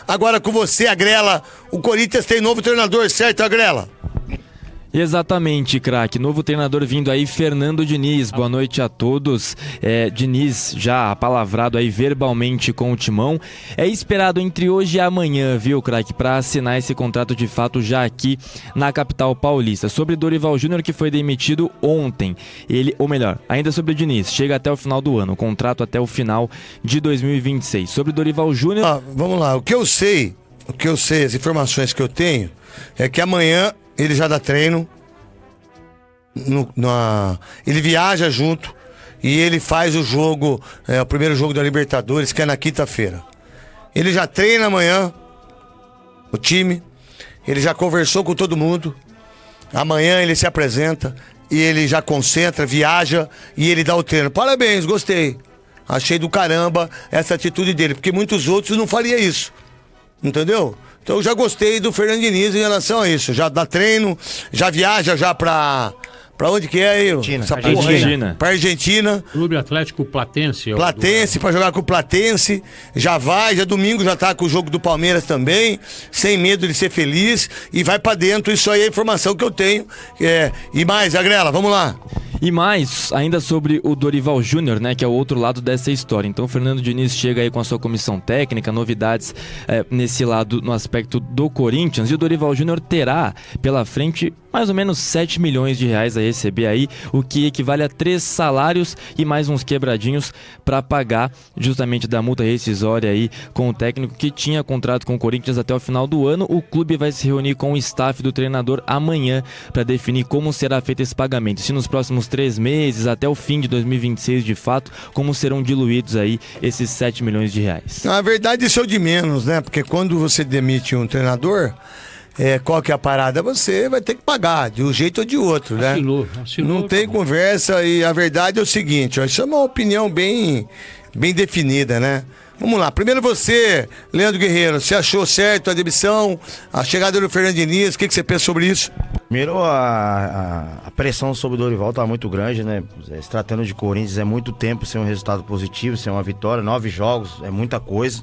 Agora com você, Agrela, o Corinthians tem novo treinador, certo, Agrela? Exatamente, craque. Novo treinador vindo aí, Fernando Diniz. Boa noite a todos. Diniz já apalavrado aí verbalmente com o Timão. É esperado entre hoje e amanhã, viu, craque, para assinar esse contrato de fato já aqui na capital paulista. Sobre Dorival Júnior, que foi demitido ontem. Ainda sobre o Diniz, chega até o final do ano, contrato até o final de 2026. Sobre Dorival Júnior... Vamos lá, o que eu sei, as informações que eu tenho, é que amanhã ele já dá treino, ele viaja junto e ele faz o jogo, o primeiro jogo da Libertadores, que é na quinta-feira. Ele já treina amanhã, o time, ele já conversou com todo mundo, amanhã ele se apresenta e ele já concentra, viaja e ele dá o treino. Parabéns, gostei, achei do caramba essa atitude dele, porque muitos outros não fariam isso, entendeu? Então eu já gostei do Fernando Diniz em relação a isso. Já dá treino, já viaja já pra onde que é aí? Argentina. Pra Argentina. Clube Atlético Platense. Pra jogar com o Platense. Já domingo já tá com o jogo do Palmeiras também, sem medo de ser feliz, e vai pra dentro. Isso aí é a informação que eu tenho. E mais, Agrela, vamos lá. E mais, ainda sobre o Dorival Júnior, né, que é o outro lado dessa história. Então o Fernando Diniz chega aí com a sua comissão técnica, novidades nesse lado, no aspecto do Corinthians, e o Dorival Júnior terá pela frente mais ou menos 7 milhões de reais a receber aí, o que equivale a 3 salários e mais uns quebradinhos para pagar justamente da multa rescisória aí com o técnico que tinha contrato com o Corinthians até o final do ano. O clube vai se reunir com o staff do treinador amanhã para definir como será feito esse pagamento. Se nos próximos 3 meses, até o fim de 2026, de fato, como serão diluídos aí esses 7 milhões de reais. Na verdade, isso é o de menos, né? Porque quando você demite um treinador, qual que é a parada? Você vai ter que pagar, de um jeito ou de outro, né? Assinou, não tem conversa, e a verdade é o seguinte, isso é uma opinião bem definida, né? Vamos lá, primeiro você, Leandro Guerreiro, você achou certo a demissão, a chegada do Fernando Diniz, o que você pensa sobre isso? Primeiro, a pressão sobre o Dorival tá muito grande, né? Se tratando de Corinthians, é muito tempo sem um resultado positivo, sem uma vitória, 9 jogos, é muita coisa.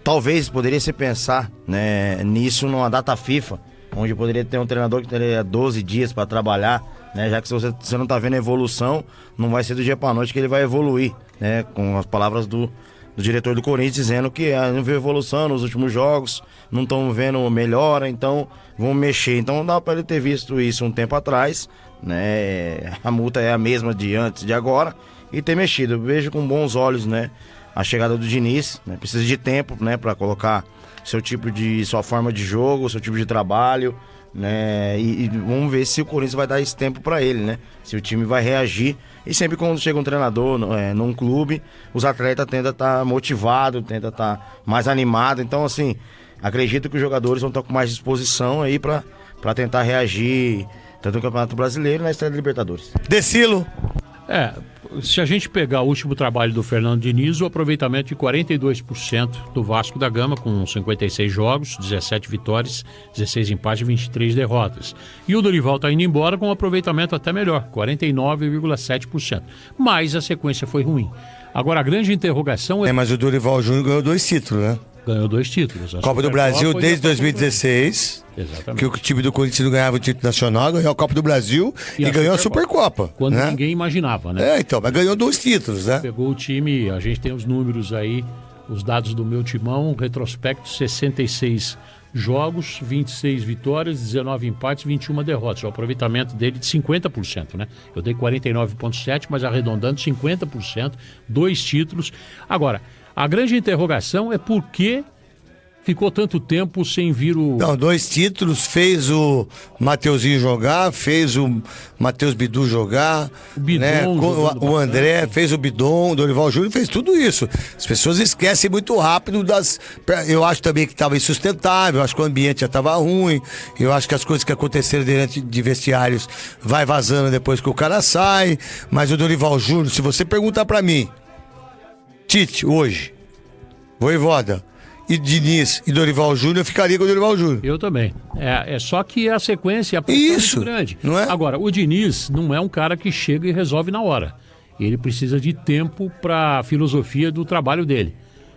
Talvez poderia se pensar, né, nisso numa data FIFA, onde poderia ter um treinador que teria 12 dias para trabalhar, né? Já que se você não tá vendo a evolução, não vai ser do dia para noite que ele vai evoluir, né? Com as palavras do diretor do Corinthians dizendo que não viu evolução nos últimos jogos, não estão vendo melhora, então vão mexer. Então não dá para ele ter visto isso um tempo atrás, né? A multa é a mesma de antes, de agora, e ter mexido. Eu vejo com bons olhos, né, a chegada do Diniz, né? Precisa de tempo, né, para colocar sua forma de jogo, seu tipo de trabalho, né? E vamos ver se o Corinthians vai dar esse tempo para ele, né? Se o time vai reagir. E sempre quando chega um treinador num clube, os atletas tentam estar motivados, tentam estar mais animados. Então, assim, acredito que os jogadores vão estar com mais disposição aí para tentar reagir, tanto no Campeonato Brasileiro e na estreia da Libertadores. Decilo. Se a gente pegar o último trabalho do Fernando Diniz, o aproveitamento de 42% do Vasco da Gama, com 56 jogos, 17 vitórias, 16 empates e 23 derrotas. E o Dorival está indo embora com um aproveitamento até melhor, 49,7%. Mas a sequência foi ruim. Agora, a grande interrogação mas o Dorival Júnior ganhou 2 títulos, né? Ganhou 2 títulos. Copa do Brasil desde 2016. Exatamente. Que o time do Corinthians não ganhava o título nacional, ganhou a Copa do Brasil e ganhou a Supercopa. Quando né? ninguém imaginava, né? Então, mas ganhou 2 títulos, né? Pegou o time, a gente tem os números aí, os dados do meu timão, retrospecto, 66 jogos, 26 vitórias, 19 empates, 21 derrotas. O aproveitamento dele de 50%, né? Eu dei 49,7%, mas arredondando 50%, 2 títulos. Agora, a grande interrogação é por que ficou tanto tempo sem vir o... Não, 2 títulos, fez o Mateuzinho jogar, fez o Matheus Bidu jogar, o Bidon, né? O André fez o Bidon, o Dorival Júnior fez tudo isso. As pessoas esquecem muito rápido eu acho também que estava insustentável, eu acho que o ambiente já estava ruim, eu acho que as coisas que aconteceram dentro de vestiários vai vazando depois que o cara sai, mas o Dorival Júnior, se você perguntar para mim, Tite, hoje, Vojvoda e Diniz e Dorival Júnior, eu ficaria com o Dorival Júnior. Eu também. É só que a sequência, a pressão é muito grande. Não é? Agora, o Diniz não é um cara que chega e resolve na hora. Ele precisa de tempo para a filosofia do trabalho dele.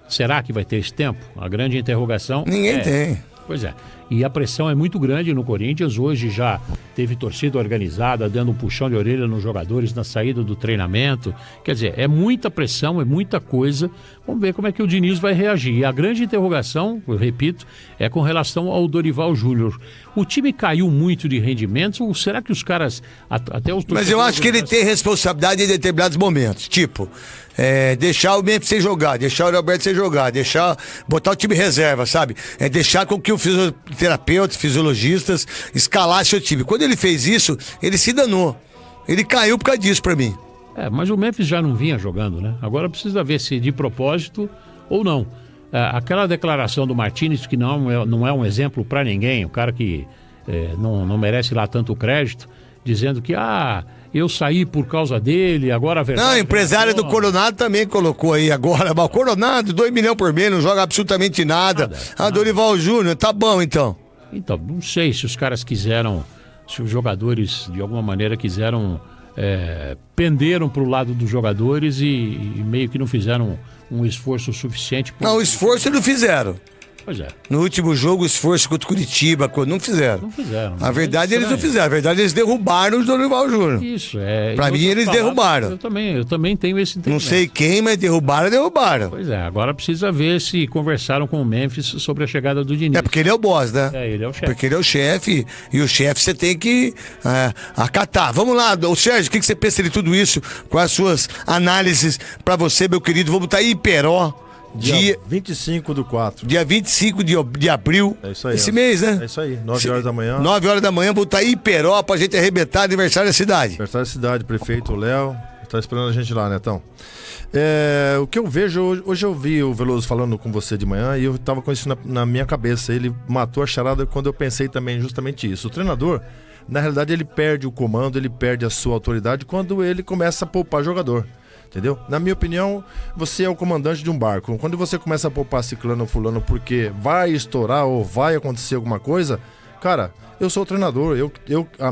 Será que vai ter esse tempo? A grande interrogação. Ninguém tem. Pois é. E a pressão é muito grande no Corinthians. Hoje já teve torcida organizada dando um puxão de orelha nos jogadores na saída do treinamento. Quer dizer, é muita pressão, é muita coisa. Vamos ver como é que o Diniz vai reagir. E a grande interrogação, eu repito, é com relação ao Dorival Júnior. O time caiu muito de rendimentos ou será que os caras, até os... Mas eu acho que ele tem responsabilidade em determinados momentos. Tipo, deixar o Memphis sem jogar, deixar o Alberto sem jogar, botar o time reserva, sabe? Deixar com que o fisioterapeuta, fisiologistas escalasse o time. Quando ele fez isso, ele se danou. Ele caiu por causa disso pra mim. Mas o Memphis já não vinha jogando, né? Agora precisa ver se de propósito ou não. Aquela declaração do Martínez, que não é um exemplo pra ninguém, o cara que não merece lá tanto crédito, dizendo que, eu saí por causa dele, agora a verdade... Não, o empresário do Coronado também colocou aí agora, mas o Coronado, 2 milhões por mês, não joga absolutamente nada. Dorival Júnior, tá bom então. Então, não sei se os caras quiseram, se os jogadores de alguma maneira quiseram, penderam pro lado dos jogadores e meio que não fizeram um esforço suficiente. Não, o esforço não fizeram. Pois é. No último jogo, o esforço contra o Curitiba, não fizeram. Não fizeram. A verdade, eles não fizeram. A verdade, eles derrubaram o Dorival Júnior. Isso, Pra mim, eles derrubaram. Eu também tenho esse entendimento. Não sei quem, mas derrubaram. Pois é, agora precisa ver se conversaram com o Memphis sobre a chegada do Diniz. Porque ele é o boss, né? Ele é o chefe. Porque ele é o chefe, e o chefe você tem que acatar. Vamos lá, ô Sérgio, o que você pensa de tudo isso? Quais as suas análises pra você, meu querido? Vamos botar Iperó. Dia 25/4. Dia 25 de abril. É isso aí. Esse mês, né? É isso aí, 9 horas da manhã. 9 horas da manhã, vou estar em Iperó pra gente arrebentar aniversário da cidade. Aniversário da cidade, prefeito Léo. Tá esperando a gente lá, Netão. O que eu vejo, hoje eu vi o Veloso falando com você de manhã e eu tava com isso na minha cabeça. Ele matou a charada quando eu pensei também justamente isso. O treinador, na realidade, ele perde o comando, ele perde a sua autoridade quando ele começa a poupar jogador. Entendeu? Na minha opinião, você é o comandante de um barco. Quando você começa a poupar ciclano ou fulano porque vai estourar ou vai acontecer alguma coisa, cara, eu sou o treinador,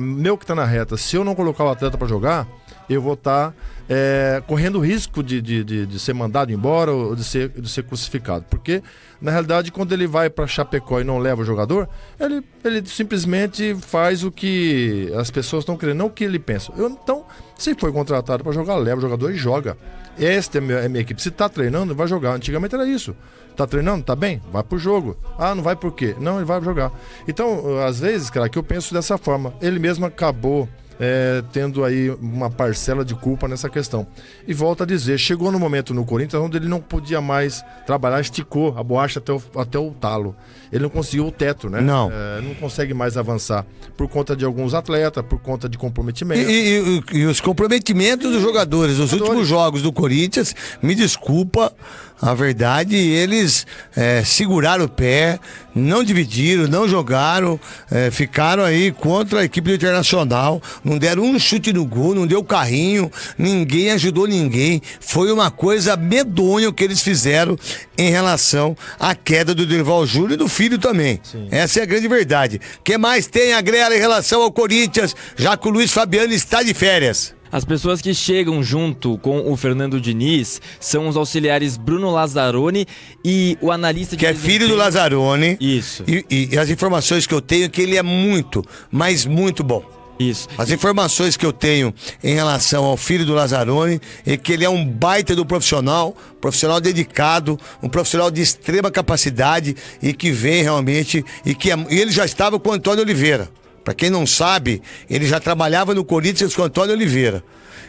meu que tá na reta, se eu não colocar o atleta pra jogar, eu vou estar correndo risco de ser mandado embora ou de ser crucificado. Porque, na realidade, quando ele vai para Chapecó e não leva o jogador, ele simplesmente faz o que as pessoas estão querendo, não o que ele pensa. Então, se foi contratado para jogar, leva o jogador e joga. Esta é a minha equipe. Se tá treinando, vai jogar. Antigamente era isso. Tá treinando? Tá bem? Vai pro jogo. Não vai por quê? Não, ele vai jogar. Então, às vezes, cara, que eu penso dessa forma. Ele mesmo acabou tendo aí uma parcela de culpa nessa questão. E volto a dizer, chegou no momento no Corinthians onde ele não podia mais trabalhar, esticou a borracha até o talo. Ele não conseguiu o teto, né? Não. Não consegue mais avançar por conta de alguns atletas, por conta de comprometimento. E os comprometimentos dos jogadores, os últimos jogos do Corinthians, me desculpa, a verdade, eles seguraram o pé, não dividiram, não jogaram, ficaram aí contra a equipe do Internacional, não deram um chute no gol, não deu carrinho, ninguém ajudou ninguém. Foi uma coisa medonha o que eles fizeram em relação à queda do Dorival Júnior e do filho também. Sim. Essa é a grande verdade. O que mais tem a Grela em relação ao Corinthians, já que o Luiz Fabiano está de férias? As pessoas que chegam junto com o Fernando Diniz são os auxiliares Bruno Lazzaroni e o analista de que é filho do Lazzaroni. Isso. E as informações que eu tenho é que ele é muito, mas muito bom. Isso. As informações que eu tenho em relação ao filho do Lazzaroni é que ele é um baita do profissional dedicado, um profissional de extrema capacidade e que vem realmente, e ele já estava com o Antônio Oliveira. Para quem não sabe, ele já trabalhava no Corinthians com o Antônio Oliveira.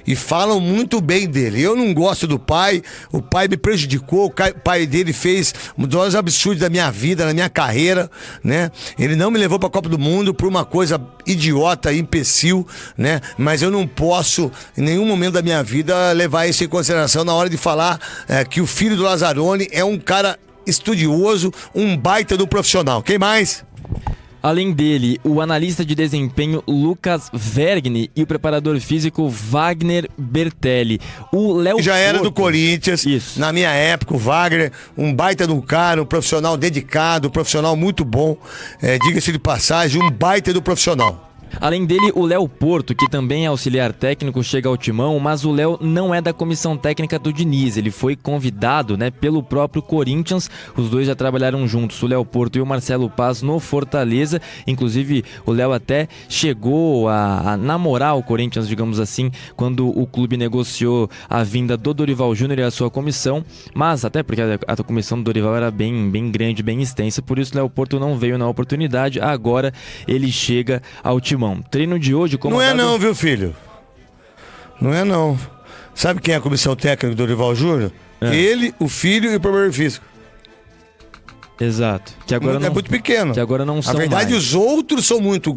E falam muito bem dele. Eu não gosto do pai, o pai me prejudicou, o pai dele fez um dos absurdos da minha vida, na minha carreira, né? Ele não me levou para a Copa do Mundo por uma coisa idiota, imbecil, né? Mas eu não posso, em nenhum momento da minha vida, levar isso em consideração na hora de falar que o filho do Lazzaroni é um cara estudioso, um baita do profissional. Quem mais? Além dele, o analista de desempenho Lucas Vergne e o preparador físico Wagner Bertelli. O Léo já era do Corinthians. Isso. Na minha época, o Wagner, um baita do cara, um profissional dedicado, um profissional muito bom. Diga-se de passagem, um baita do profissional. Além dele, o Léo Porto, que também é auxiliar técnico, chega ao Timão, mas o Léo não é da comissão técnica do Diniz. Ele foi convidado, né, pelo próprio Corinthians. Os dois já trabalharam juntos, o Léo Porto e o Marcelo Paz, no Fortaleza. Inclusive, o Léo até chegou a namorar o Corinthians, digamos assim, quando o clube negociou a vinda do Dorival Júnior e a sua comissão. Mas até porque a comissão do Dorival era bem grande, bem extensa. Por isso, o Léo Porto não veio na oportunidade. Agora ele chega ao Timão. Treino de hoje comandado... Não é não, viu, filho? Não é não. Sabe quem é a comissão técnica do Dorival Júnior? Ele, o filho e o primeiro físico. Exato. Que agora É muito pequeno. Que agora não são Na verdade, mais. os outros são muito...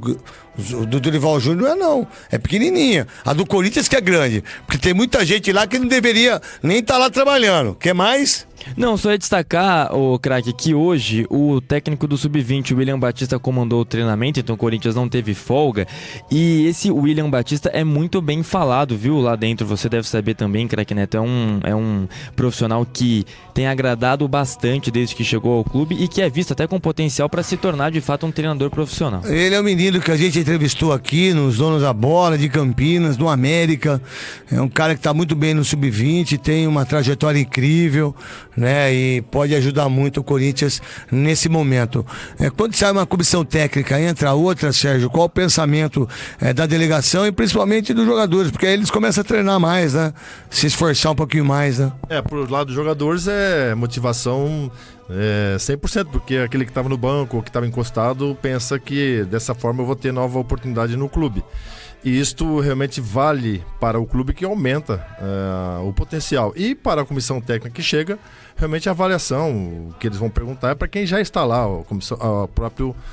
O do Dorival Júnior não é não. É pequenininha. A do Corinthians que é grande. Porque tem muita gente lá que não deveria nem estar lá trabalhando. Quer mais? Não, só ia destacar, craque, que hoje o técnico do Sub-20, William Batista, comandou o treinamento, então o Corinthians não teve folga. E esse William Batista é muito bem falado, viu, lá dentro. Você deve saber também, craque Neto, é um profissional que tem agradado bastante desde que chegou ao clube e que é visto até com potencial para se tornar de fato um treinador profissional. Ele é um menino que a gente entrevistou aqui nos Donos da Bola, de Campinas, no América. É um cara que está muito bem no Sub-20, tem uma trajetória incrível, né? E pode ajudar muito o Corinthians nesse momento. Quando sai uma comissão técnica, entra outra, Sérgio, qual o pensamento da delegação e principalmente dos jogadores? Porque aí eles começam a treinar mais, né? Se esforçar um pouquinho mais, né? Pro lado dos jogadores é motivação 100%, porque aquele que estava no banco ou que estava encostado pensa que dessa forma eu vou ter nova oportunidade no clube. E isto realmente vale para o clube, que aumenta o potencial. E para a comissão técnica que chega, realmente a avaliação, o que eles vão perguntar é para quem já está lá,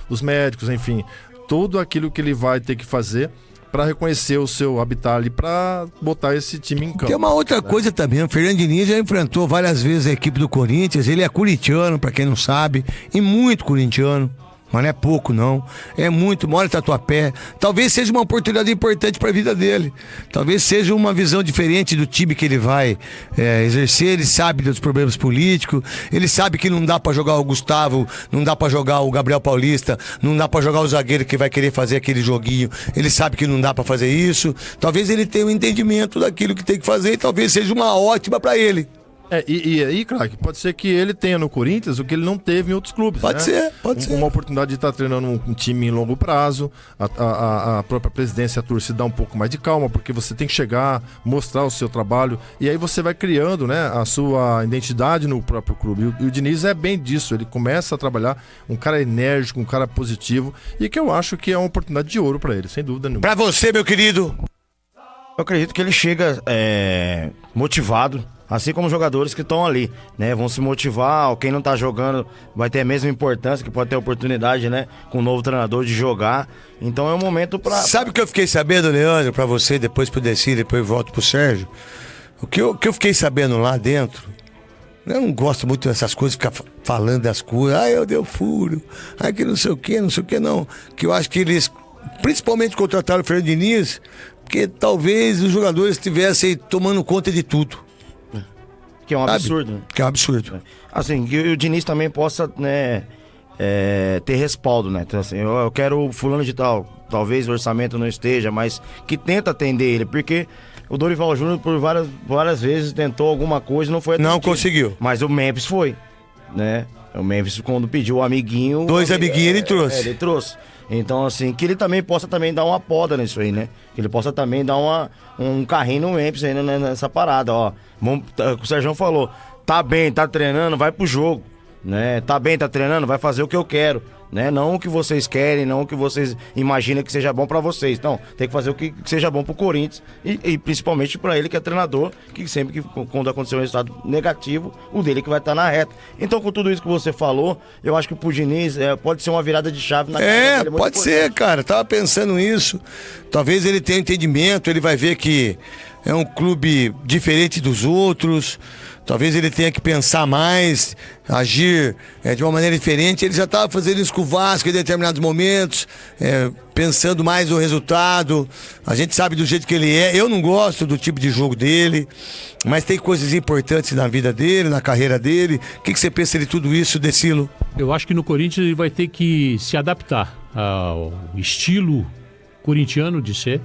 os médicos, enfim, tudo aquilo que ele vai ter que fazer para reconhecer o seu habitat ali, para botar esse time em campo. Tem uma outra coisa também, o Fernando Diniz já enfrentou várias vezes a equipe do Corinthians, ele é corintiano, para quem não sabe, e muito corintiano. Mas não é pouco, não. É muito, mora em Tatuapé. Talvez seja uma oportunidade importante para a vida dele. Talvez seja uma visão diferente do time que ele vai exercer. Ele sabe dos problemas políticos. Ele sabe que não dá para jogar o Gustavo, não dá para jogar o Gabriel Paulista, não dá para jogar o zagueiro que vai querer fazer aquele joguinho. Ele sabe que não dá para fazer isso. Talvez ele tenha um entendimento daquilo que tem que fazer e talvez seja uma ótima para ele. E aí, craque, pode ser que ele tenha no Corinthians o que ele não teve em outros clubes. Pode ser. Uma oportunidade de estar treinando um time em longo prazo, a própria presidência, a torcida dá um pouco mais de calma, porque você tem que chegar, mostrar o seu trabalho, e aí você vai criando, né, a sua identidade no próprio clube. E o Diniz é bem disso, ele começa a trabalhar, um cara enérgico, um cara positivo, e que eu acho que é uma oportunidade de ouro para ele, sem dúvida nenhuma. Para você, meu querido. Eu acredito que ele chega motivado, assim como os jogadores que estão ali, né? Vão se motivar, quem não tá jogando vai ter a mesma importância, que pode ter a oportunidade, né? Com o novo treinador de jogar. Então é um momento pra... Sabe o que eu fiquei sabendo, Leandro, pra você, depois pro Deci, depois volto pro Sérgio? O que eu fiquei sabendo lá dentro, eu não gosto muito dessas coisas, ficar falando das coisas, eu dei furo, que não sei o que, não. Que eu acho que eles, principalmente contrataram o Fernando Diniz, porque talvez os jogadores estivessem tomando conta de tudo. Que é um absurdo. Né? Que é um absurdo. Assim, que o Diniz também possa, né, ter respaldo, né? Então, assim, eu quero fulano de tal, talvez o orçamento não esteja, mas que tenta atender ele, porque o Dorival Júnior por várias vezes tentou alguma coisa e não foi atendido. Não conseguiu. Mas o Memphis foi, né? O Memphis, quando pediu o amiguinho... Dois amiguinhos ele trouxe. Ele trouxe. Então, assim, que ele também possa também dar uma poda nisso aí, né? Que ele possa também dar um carrinho no Memphis aí nessa parada, ó. O Sérgio falou, tá bem, tá treinando, vai pro jogo, né? Tá bem, tá treinando, vai fazer o que eu quero, né? Não o que vocês querem, não o que vocês imaginam que seja bom pra vocês. Então, tem que fazer o que seja bom pro Corinthians e principalmente pra ele que é treinador, que sempre que quando acontecer um resultado negativo, o dele que vai estar na reta. Então, com tudo isso que você falou, eu acho que pro Diniz pode ser uma virada de chave na carreira dele. Pode ser, cara. Tava pensando nisso. Talvez ele tenha entendimento, ele vai ver que é um clube diferente dos outros. Talvez ele tenha que pensar mais, agir de uma maneira diferente. Ele já estava fazendo isso com o Vasco em determinados momentos, pensando mais no resultado. A gente sabe do jeito que ele é. Eu não gosto do tipo de jogo dele, mas tem coisas importantes na vida dele, na carreira dele. O que você pensa de tudo isso, Decilo? Eu acho que no Corinthians ele vai ter que se adaptar ao estilo corintiano de ser,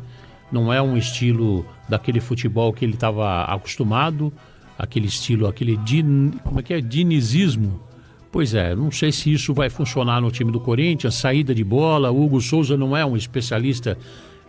não é um estilo daquele futebol que ele estava acostumado, aquele estilo, como é que é? Dinizismo. Pois é, não sei se isso vai funcionar no time do Corinthians, saída de bola, o Hugo Souza não é um especialista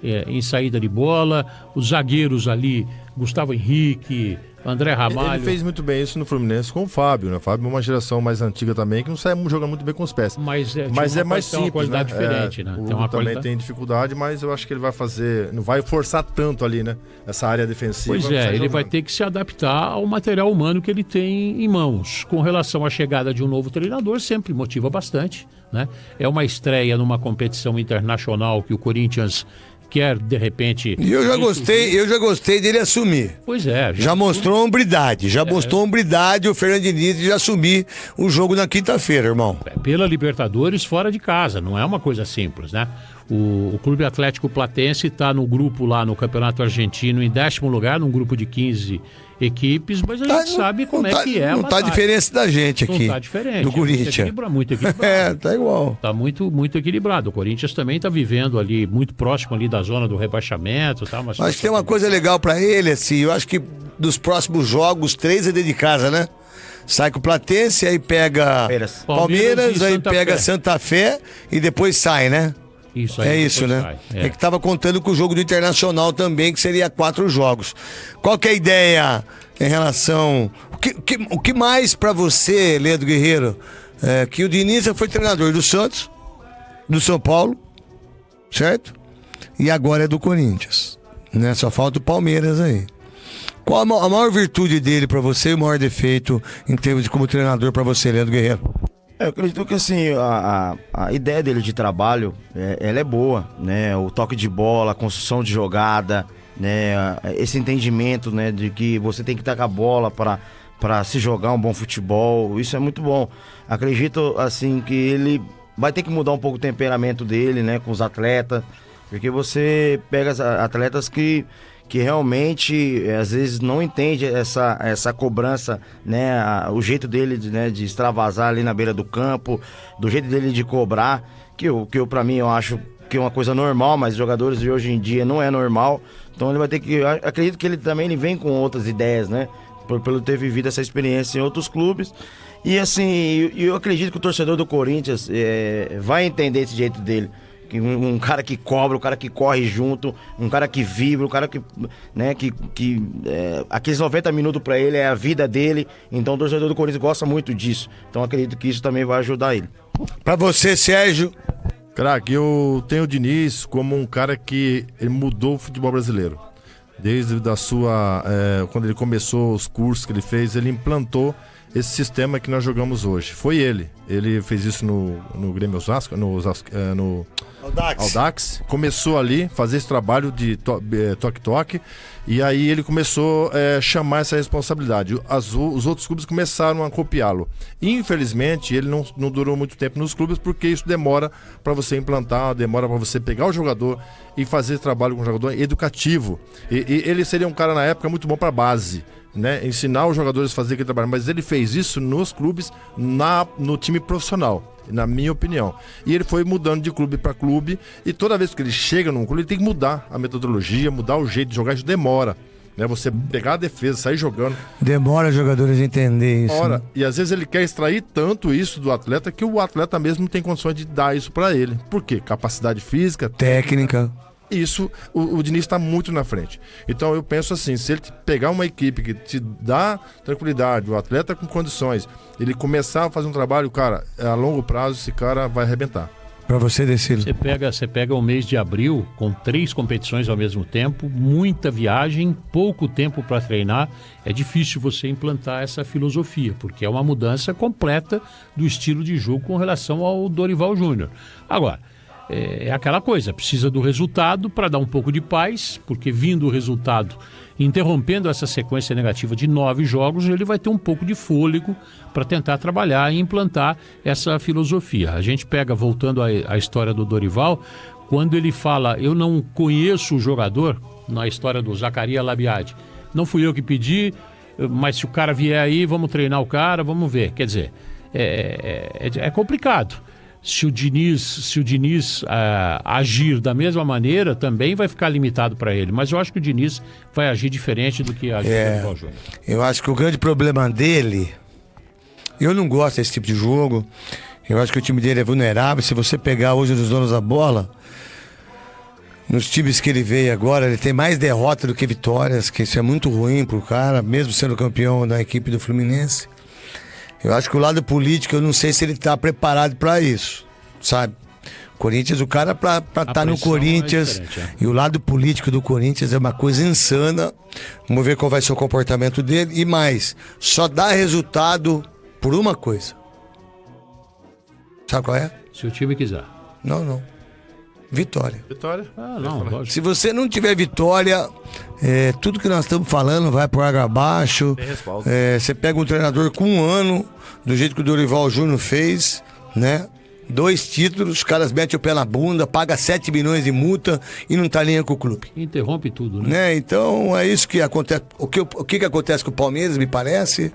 em saída de bola, os zagueiros ali, Gustavo Henrique, André Ramalho. Ele fez muito bem isso no Fluminense com o Fábio, né? O Fábio é uma geração mais antiga também, que não sai jogando muito bem com os pés. Mas é mais simples, uma qualidade diferente, né? O Tem uma também qualidade... tem dificuldade, mas eu acho que ele vai fazer, não vai forçar tanto ali, né? Essa área defensiva. Pois é, ele vai ter que se adaptar ao material humano que ele tem em mãos. Com relação à chegada de um novo treinador, sempre motiva bastante, né? É uma estreia numa competição internacional que o Corinthians quer, de repente... E eu já gostei dele assumir. Pois é. Já mostrou hombridade, mostrou hombridade o Fernando Diniz de assumir o jogo na quinta-feira, irmão. Pela Libertadores fora de casa, não é uma coisa simples, né? O Clube Atlético Platense está no grupo lá no Campeonato Argentino em 10º lugar, num grupo de 15 equipes, mas a gente sabe como é que é. Não tá a diferença da gente aqui. Não tá diferente. Do Corinthians. Muito equilibrado. É, tá igual. Tá muito, muito equilibrado. O Corinthians também tá vivendo ali, muito próximo ali da zona do rebaixamento. Tá? Mas tem uma coisa legal pra ele, assim, eu acho que dos próximos jogos, 3 é dentro de casa, né? Sai com o Platense, aí pega Palmeiras aí pega Santa Fé e depois sai, né? Isso aí, é isso, né? É que tava contando com o jogo do Internacional também, que seria 4 jogos. Qual que é a ideia em relação... O que mais pra você, Leandro Guerreiro, que o Diniz foi treinador do Santos, do São Paulo, certo? E agora é do Corinthians, né? Só falta o Palmeiras aí. Qual a maior virtude dele pra você e o maior defeito em termos de como treinador pra você, Leandro Guerreiro? Eu acredito que assim, a ideia dele de trabalho, ela é boa, né? O toque de bola, a construção de jogada, né? Esse entendimento, né? De que você tem que estar com a bola para se jogar um bom futebol, isso é muito bom. Acredito, assim, que ele vai ter que mudar um pouco o temperamento dele, né? Com os atletas, porque você pega atletas que realmente às vezes não entende essa cobrança, né? O jeito dele de extravasar ali na beira do campo, do jeito dele de cobrar, que eu para mim eu acho que é uma coisa normal, mas jogadores de hoje em dia não é normal. Então ele vai ter que, acredito que ele vem com outras ideias, né? Pelo ter vivido essa experiência em outros clubes. E assim, eu acredito que o torcedor do Corinthians vai entender esse jeito dele. Um cara que cobra, um cara que corre junto, um cara que vibra, um cara que, né, aqueles 90 minutos pra ele é a vida dele. Então o torcedor do Corinthians gosta muito disso. Então acredito que isso também vai ajudar ele. Pra você, Sérgio? Craque, eu tenho o Diniz como um cara que ele mudou o futebol brasileiro. Desde quando ele começou os cursos que ele fez, ele implantou esse sistema que nós jogamos hoje. Foi ele. Ele fez isso no Grêmio Osasco, no Audax. Começou ali, fazer esse trabalho de toque-toque, e aí ele começou a chamar essa responsabilidade. Os outros clubes começaram a copiá-lo. Infelizmente, ele não durou muito tempo nos clubes, porque isso demora para você implantar, demora para você pegar o jogador e fazer trabalho com o jogador educativo. E ele seria um cara, na época, muito bom para base, né? Ensinar os jogadores a fazer aquele trabalho, mas ele fez isso nos clubes, no time profissional, na minha opinião. E ele foi mudando de clube para clube, e toda vez que ele chega num clube, ele tem que mudar a metodologia, mudar o jeito de jogar. Isso demora, né? Você pegar a defesa, sair jogando. Demora os jogadores entender isso. Né? E às vezes ele quer extrair tanto isso do atleta que o atleta mesmo não tem condições de dar isso para ele. Por quê? Capacidade física, técnica. Isso, o Diniz está muito na frente. Então eu penso assim, se ele pegar uma equipe que te dá tranquilidade, o atleta com condições, ele começar a fazer um trabalho, cara, a longo prazo esse cara vai arrebentar. Para você, Decilo. Você pega o mês de abril com 3 competições ao mesmo tempo, muita viagem, pouco tempo para treinar. É difícil você implantar essa filosofia, porque é uma mudança completa do estilo de jogo com relação ao Dorival Júnior. Agora, é aquela coisa, precisa do resultado para dar um pouco de paz, porque vindo o resultado, interrompendo essa sequência negativa de 9 jogos, ele vai ter um pouco de fôlego para tentar trabalhar e implantar essa filosofia. A gente pega, voltando à história do Dorival, quando ele fala, eu não conheço o jogador, na história do Zacarias Labiade, não fui eu que pedi, mas se o cara vier aí, vamos treinar o cara, vamos ver. Quer dizer, é complicado. se o Diniz agir da mesma maneira, também vai ficar limitado para ele. Mas eu acho que o Diniz vai agir diferente do que agiu o Dorival Júnior. Eu acho que o grande problema dele, eu não gosto desse tipo de jogo. Eu acho que o time dele é vulnerável. Se você pegar hoje os donos da bola, nos times que ele veio agora, ele tem mais derrotas do que vitórias, que isso é muito ruim pro cara, mesmo sendo campeão da equipe do Fluminense. Eu acho que o lado político, eu não sei se ele tá preparado para isso, sabe? Corinthians, o cara pra estar no Corinthians, e o lado político do Corinthians é uma coisa insana. Vamos ver qual vai ser o comportamento dele. E mais, só dá resultado por uma coisa. Sabe qual é? Se o time quiser. Não. Vitória. Vitória? Não, lógico. Se você não tiver vitória, tudo que nós estamos falando vai por água abaixo. Tem respaldo. Você pega um treinador com 1 ano, do jeito que o Dorival Júnior fez, né? 2 títulos, os caras metem o pé na bunda, paga 7 milhões de multa e não tá nem com o clube. Interrompe tudo, né? Então é isso que acontece. O que acontece com o Palmeiras, me parece?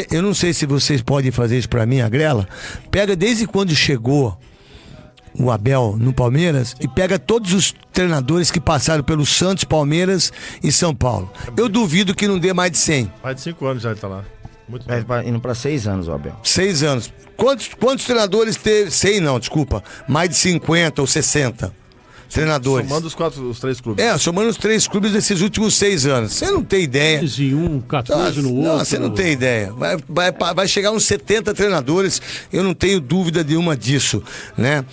Eu não sei se vocês podem fazer isso pra mim, a Grela. Pega desde quando chegou o Abel no Palmeiras e pega todos os treinadores que passaram pelo Santos, Palmeiras e São Paulo. Eu duvido que não dê mais de 100. Mais de 5 anos já ele tá lá. Muito Indo para 6 anos, o Abel. 6 anos. Quantos treinadores teve? 100 não, desculpa. Mais de 50 ou 60 treinadores. Somando os 3 clubes. Somando os 3 clubes desses últimos 6 anos. Você não tem ideia. 15 em um, 14 no outro. Não, você não tem ideia. Vai chegar uns 70 treinadores, eu não tenho dúvida nenhuma disso, né?